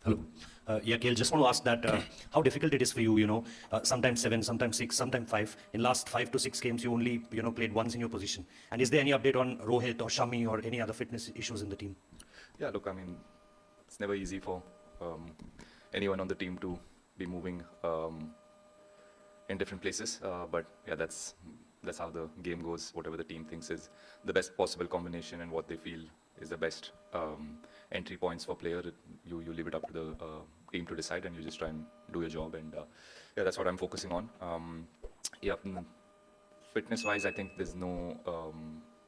Hello. Yeah, KL, just want to ask that how difficult it is for you, sometimes 7, sometimes 6, sometimes 5. In last 5 to 6 games, you only, played once in your position. And is there any update on Rohit or Shami or any other fitness issues in the team? Yeah, look, I mean, it's never easy for anyone on the team to be moving in different places. But yeah, that's how the game goes. Whatever the team thinks is the best possible combination and what they feel is the best entry points for player. You leave it up to the team to decide, and you just try and do your job. And yeah, that's what I'm focusing on. Yeah, fitness-wise, I think there's no.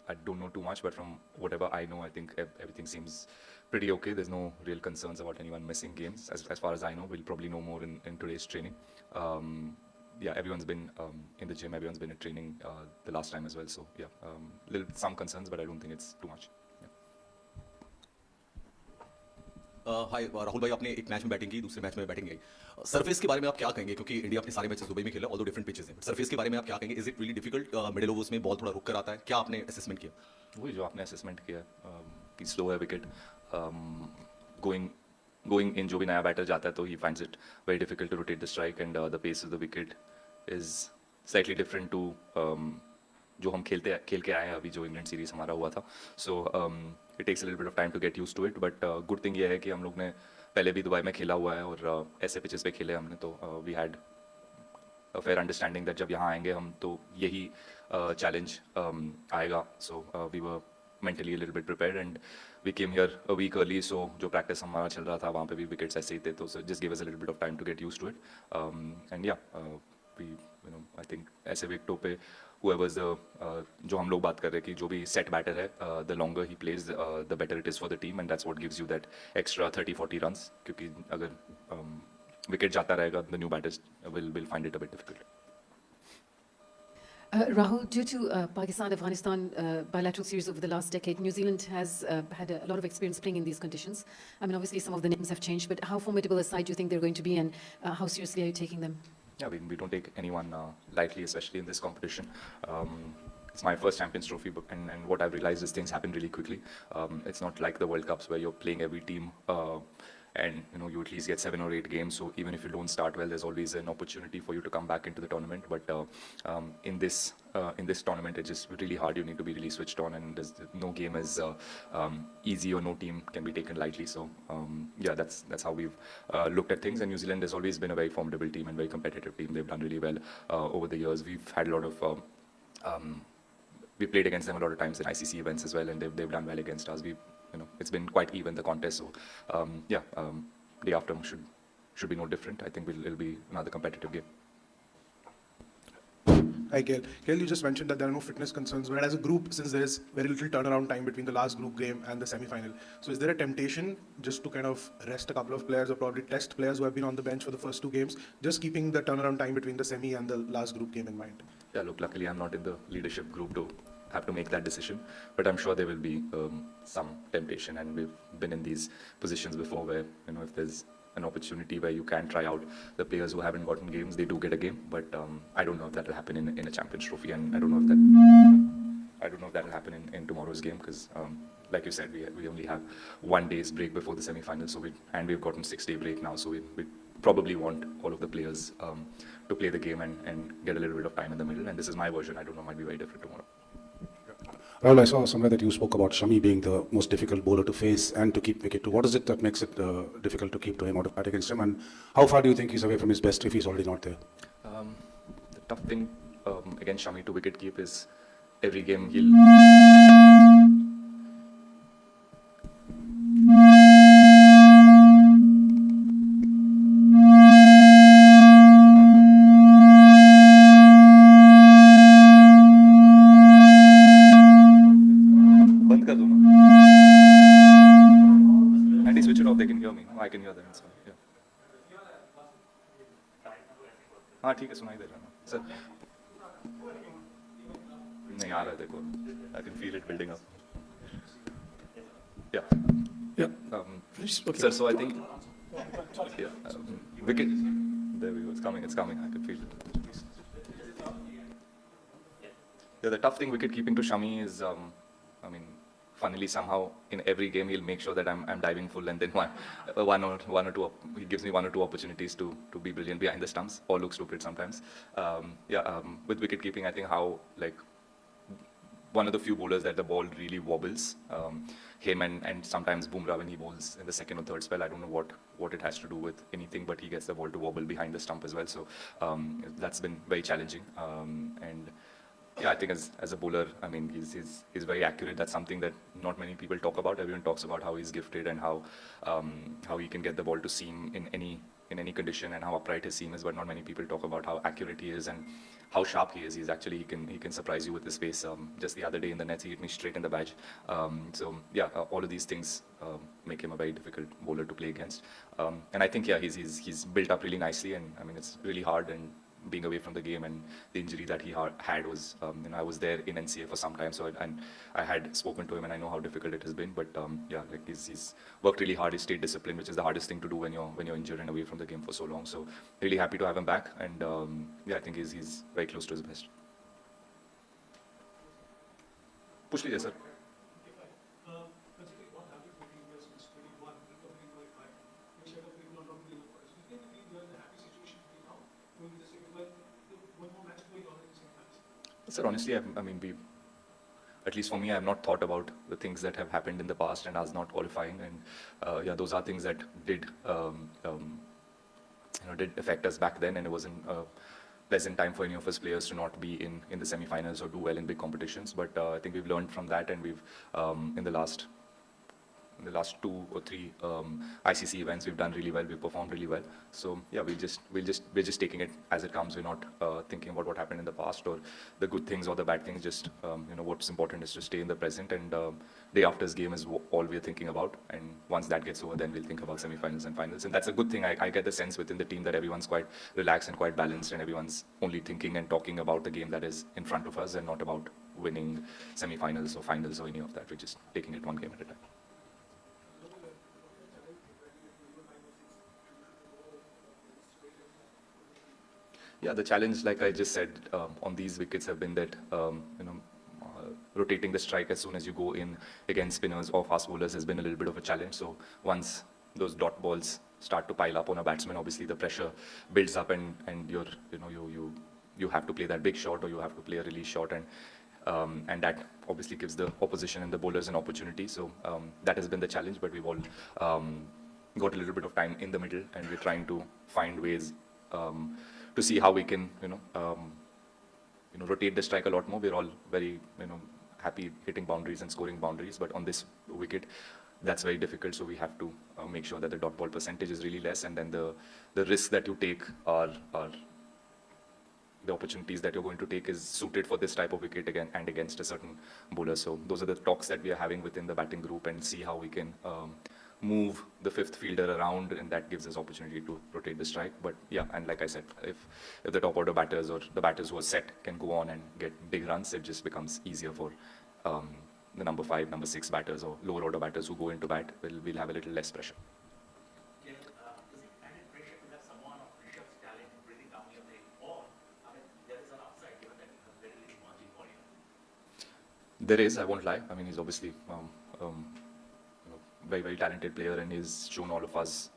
I don't know too much, but from whatever I know, I think everything seems pretty okay. There's no real concerns about anyone missing games. As far as I know, we'll probably know more in today's training. Yeah, everyone's been in the gym. Everyone's been at training the last time as well. So yeah, some concerns, but I don't think it's too much. हाय राहुल भाई, आपने एक match में batting की, दूसरे match में batting की। Surface के बारे में आप क्या कहेंगे, क्योंकि इंडिया अपने सारे मैचेस दुबई में खेला, ऑल्दो डिफरेंट पिचेस हैं। सरफेस के बारे में आप क्या कहेंगे? Is it really difficult? Middle overs में बॉल थोड़ा रुक कर आता है, क्या आपने असेसमेंट किया? वही जो आपने असेसमेंट किया कि स्लो है विकेट, गोइंग इन जो भी नया बैटर जाता है तो he finds it very difficult to rotate the strike and the pace of the wicket is slightly different to जो हम खेल के आए हैं अभी, जो इंग्लैंड सीरीज हमारा हुआ था. So it takes a little bit of time to get used to it, but good thing ये है कि हम लोग ने पहले भी दुबई में खेला हुआ है और ऐसे पिचेस पे खेले हमने, तो we had a fair understanding that जब यहाँ आएंगे हम तो यही challenge आएगा. So we were mentally a little bit prepared and we came here a week early. So जो practice हमारा चल रहा था वहाँ पे भी wickets ऐसे ही थे, तो so just gave us a little bit of time to get used to it. And yeah, we I think ऐसे विकेटों पे whoever's the जो हम लोग बात कर रहे हैं कि जो भी set batter है, the longer he plays, the better it is for the team, and that's what gives you that extra 30-40 runs. क्योंकि अगर wicket जाता रहेगा, the new batters will find it a bit difficult. Rahul, due to Pakistan-Afghanistan bilateral series over the last decade, New Zealand has had a lot of experience playing in these conditions. I mean, obviously some of the names have changed, but how formidable a side do you think they're going to be, and how seriously are you taking them? Yeah, I mean, we don't take anyone lightly, especially in this competition. It's my first Champions Trophy, and what I've realized is things happen really quickly. It's not like the World Cups where you're playing every team and you at least get 7 or 8 games. So even if you don't start well, there's always an opportunity for you to come back into the tournament. But in this tournament, it's just really hard. You need to be really switched on, and no game is easy, or no team can be taken lightly. So yeah, that's how we've looked at things. And New Zealand has always been a very formidable team and very competitive team. They've done really well over the years. We've had a lot of we played against them a lot of times in ICC events as well, and they've done well against us. It's been quite even, the contest. So yeah, day after should be no different. I think it'll be another competitive game. Hi, KL. KL, you just mentioned that there are no fitness concerns, but as a group, since there is very little turnaround time between the last group game and the semi-final, so is there a temptation just to kind of rest a couple of players or probably test players who have been on the bench for the first 2 games, just keeping the turnaround time between the semi and the last group game in mind? Yeah, look, luckily I'm not in the leadership group to have to make that decision, but I'm sure there will be some temptation, and we've been in these positions before where, if there's an opportunity where you can try out the players who haven't gotten games, they do get a game. But I don't know if that will happen in a Champions Trophy, and I don't know if that will happen in tomorrow's game, because like you said, we only have 1 day's break before the semi-final, so we've gotten 6-day break now, so we probably want all of the players to play the game and get a little bit of time in the middle. And this is my version. I don't know, might be very different tomorrow. Rahul, I saw somewhere that you spoke about Shami being the most difficult bowler to face and to keep wicket to. What is it that makes it difficult to keep to him or to bat against him? And how far do you think he's away from his best if he's already not there? The tough thing against Shami to wicket keep is every game he'll... बंद कर दो ना. Andy, switch it off. They can hear me. I can hear them. So, yeah. हाँ ठीक है, सुनाई दे रहा है सर. नहीं आ रहा है, देखो. I can feel it building up. Yeah. Okay. Sir, so I think wicket. There we go. It's coming. I can feel it. Yeah, the tough thing wicket keeping to Shami is, funnily somehow in every game he'll make sure that I'm diving full, and then one or two he gives me one or two opportunities to be brilliant behind the stumps or look stupid sometimes. With wicket keeping, I think how like one of the few bowlers that the ball really wobbles. Him and sometimes Bumrah when he bowls in the second or third spell. I don't know what it has to do with anything, but he gets the ball to wobble behind the stump as well. So that's been very challenging. And yeah, I think as a bowler, I mean, he's very accurate. That's something that not many people talk about. Everyone talks about how he's gifted and how he can get the ball to seam in any condition and how upright his seam is, but not many people talk about how accurate he is and how sharp he is. He's actually he can surprise you with his pace. Just the other day in the nets, he hit me straight in the badge. All of these things make him a very difficult bowler to play against. And I think he's built up really nicely, and I mean it's really hard and being away from the game, and the injury that he had was, I was there in NCA for some time, so I had spoken to him, and I know how difficult it has been. But like he's worked really hard. He stayed disciplined, which is the hardest thing to do when you're injured and away from the game for so long. So really happy to have him back, and I think he's very close to his best. Push लीजिए sir. Sir, honestly, I mean, at least for me, I have not thought about the things that have happened in the past and us not qualifying. And those are things that did affect us back then, and it wasn't a pleasant time for any of us players to not be in the semi-finals or do well in big competitions. But I think we've learned from that, and we've in the last 2 or 3 ICC events, we've done really well. We've performed really well. So yeah, we're just taking it as it comes. We're not thinking about what happened in the past or the good things or the bad things. Just what's important is to stay in the present, and day after's game is all we're thinking about. And once that gets over, then we'll think about semi-finals and finals. And that's a good thing. I get the sense within the team that everyone's quite relaxed and quite balanced, and everyone's only thinking and talking about the game that is in front of us and not about winning semi-finals or finals or any of that. We're just taking it one game at a time. Yeah, the challenge, like I just said, on these wickets have been that rotating the strike as soon as you go in against spinners or fast bowlers has been a little bit of a challenge. So once those dot balls start to pile up on a batsman, obviously the pressure builds up, and you have to play that big shot or you have to play a release shot, and that obviously gives the opposition and the bowlers an opportunity. So that has been the challenge, but we've all got a little bit of time in the middle, and we're trying to find ways to see how we can, rotate the strike a lot more. We're all very, happy hitting boundaries and scoring boundaries, but on this wicket, that's very difficult. So we have to make sure that the dot ball percentage is really less, and then the risks that you take are the opportunities that you're going to take is suited for this type of wicket again and against a certain bowler. So those are the talks that we are having within the batting group, and see how we can move the fifth fielder around, and that gives us opportunity to rotate the strike. But yeah, and like I said, if the top order batters or the batters who are set can go on and get big runs, it just becomes easier for the number 5, number 6 batters or lower order batters who go into bat. We'll have a little less pressure. Is it added pressure to have someone of Rishabh's talent breathing down your neck, or I mean, there is an upside given that you have very little margin for you? There is, I won't lie. I mean, he's obviously very, very talented player, and he's shown all of us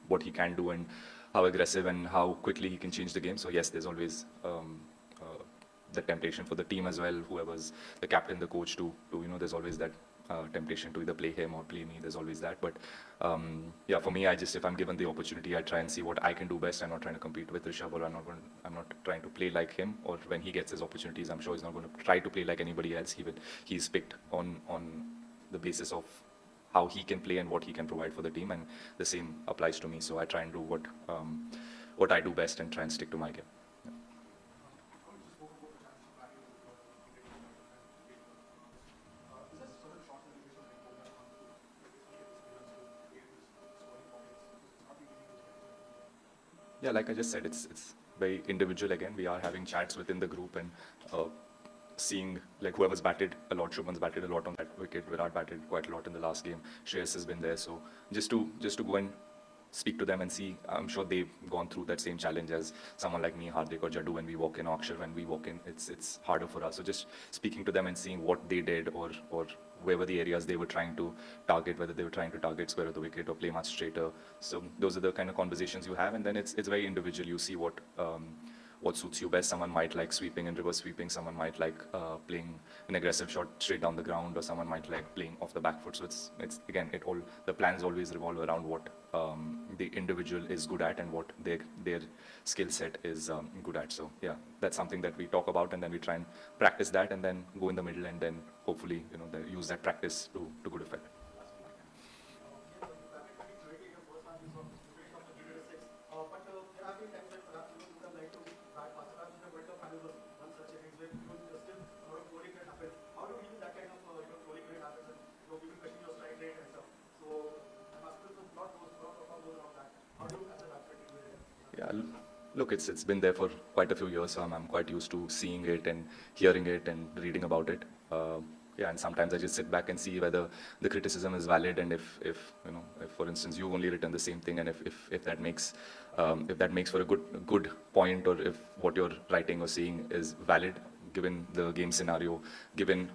what he can do and how aggressive and how quickly he can change the game. So yes, there's always the temptation for the team as well, whoever's the captain, the coach, to there's always that temptation to either play him or play me. There's always that. But for me, if I'm given the opportunity, I try and see what I can do best. I'm not trying to compete with Rishabh, or I'm not trying to play like him. Or when he gets his opportunities, I'm sure he's not going to try to play like anybody else. He's picked on the basis of how he can play and what he can provide for the team, and the same applies to me. So I try and do what I do best and try and stick to my game. Yeah, like I just said, it's very individual. Again, we are having chats within the group and seeing like whoever's batted a lot. Shubman's batted a lot on that wicket. Virat batted quite a lot in the last game. Shreyas has been there. So just to go and speak to them and see, I'm sure they've gone through that same challenge as someone like me, Hardik or Jaddu. When we walk in, Akshar, when we walk in, it's harder for us. So just speaking to them and seeing what they did or where were the areas they were trying to target, whether they were trying to target square of the wicket or play much straighter. So those are the kind of conversations you have, and then it's very individual. You see what suits you best. Someone might like sweeping and reverse sweeping. Someone might like playing an aggressive shot straight down the ground, or someone might like playing off the back foot. So it's again, the plans always revolve around what the individual is good at and what their skill set is good at. So yeah, that's something that we talk about, and then we try and practice that, and then go in the middle, and then hopefully use that practice to good effect. Yeah, look, it's been there for quite a few years, so I'm quite used to seeing it and hearing it and reading about it. Yeah, and sometimes I just sit back and see whether the criticism is valid, and if for instance you've only written the same thing, and if that makes for a good point, or if what you're writing or seeing is valid given the game scenario, given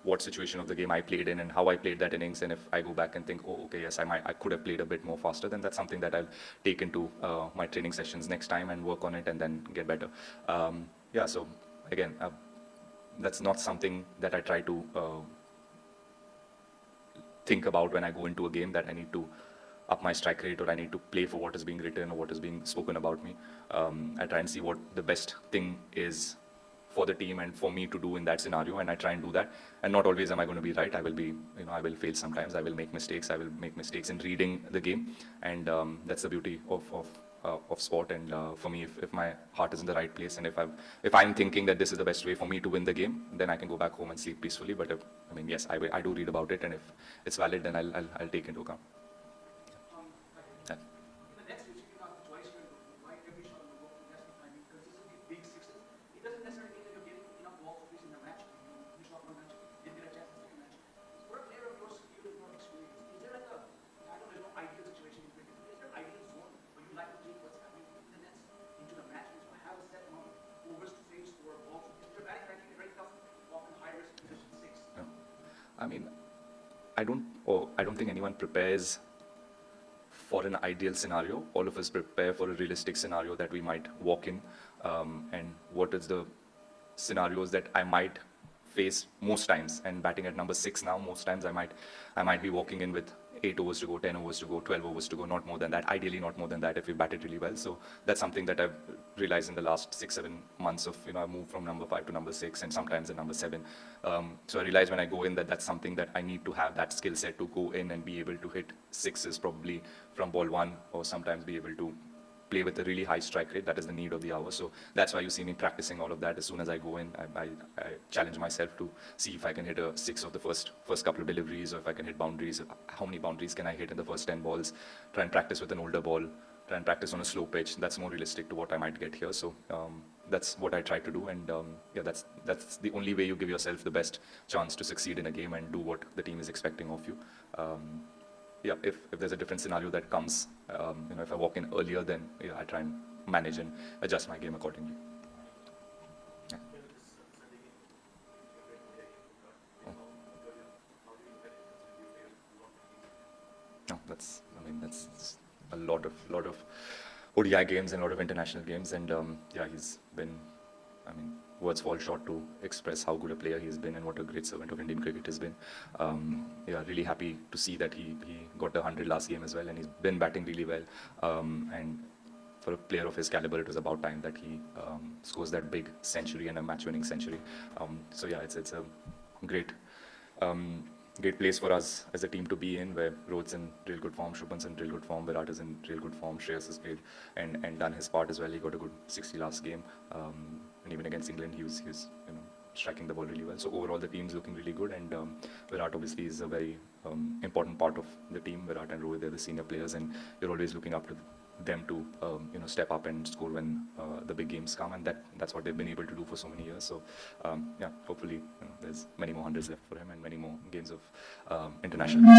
what situation of the game I played in and how I played that innings, and if I go back and think, oh, okay, yes, I could have played a bit more faster, then that's something that I'll take into my training sessions next time and work on it and then get better. Yeah, so again, that's not something that I try to think about when I go into a game, that I need to up my strike rate, or I need to play for what is being written or what is being spoken about me. I try and see what the best thing is for the team and for me to do in that scenario, and I try and do that. And not always am I going to be right. I will fail sometimes. I will make mistakes. I will make mistakes in reading the game, and that's the beauty of sport. And for me, if my heart is in the right place, and if I'm thinking that this is the best way for me to win the game, then I can go back home and sleep peacefully. But yes, I do read about it, and if it's valid, then I'll take into account. Yeah. In the next which you have twice when right every shot on the ball, that's I mean consistently big sixes. It doesn't necessarily mean that you're getting enough balls to finish in the match. You finish off one match, you get a chance in the second match. For a player of your skill and your experience, is there like I know there's no ideal situation in cricket, but is there an ideal zone where you like to take what's happening in the nets into the match, and have a set amount of overs to face for balls? If you're batting ranking very tough, often high risk position 6. Yeah. I mean, I don't think anyone prepares for an ideal scenario. All of us prepare for a realistic scenario that we might walk in, and what is the scenarios that I might face most times. And batting at number 6 now, most times I might be walking in with 8 overs to go, 10 overs to go, 12 overs to go, not more than that. Ideally, not more than that if we bat it really well. So that's something that I've realized in the last 6-7 months of, I moved from number 5 to number 6 and sometimes at number 7. So I realized when I go in that that's something that I need to have that skill set to go in and be able to hit 6s probably from ball 1, or sometimes be able to play with a really high strike rate. That is the need of the hour. So that's why you see me practicing all of that. As soon as I go in, I challenge myself to see if I can hit a 6 of the first couple of deliveries, or if I can hit boundaries. How many boundaries can I hit in the first 10 balls? Try and practice with an older ball. Try and practice on a slow pitch. That's more realistic to what I might get here. So that's what I try to do. And yeah, that's the only way you give yourself the best chance to succeed in a game and do what the team is expecting of you. Yeah, if there's a different scenario that comes, if I walk in earlier, then yeah, I try and manage and adjust my game accordingly. Yeah. No, that's a lot of ODI games and a lot of international games, and yeah, he's been, words fall short to express how good a player he's been and what a great servant of Indian cricket has been. Yeah, really happy to see that he got the 100 last game as well, and he's been batting really well. And for a player of his caliber, it was about time that he scores that big century and a match-winning century. So yeah, it's a great place for us as a team to be in, where Rohit's in real good form, Shubman's in real good form, Virat is in real good form, Shreyas has played and done his part as well. He got a good 60 last game, and even against England, he was striking the ball really well. So overall, the team's looking really good, and Virat obviously is a very important part of the team. Virat and Rohit, they're the senior players, and you're always looking up to them to step up and score when the big games come, and that's what they've been able to do for so many years. So yeah, hopefully there's many more hundreds left for him and many more games of international.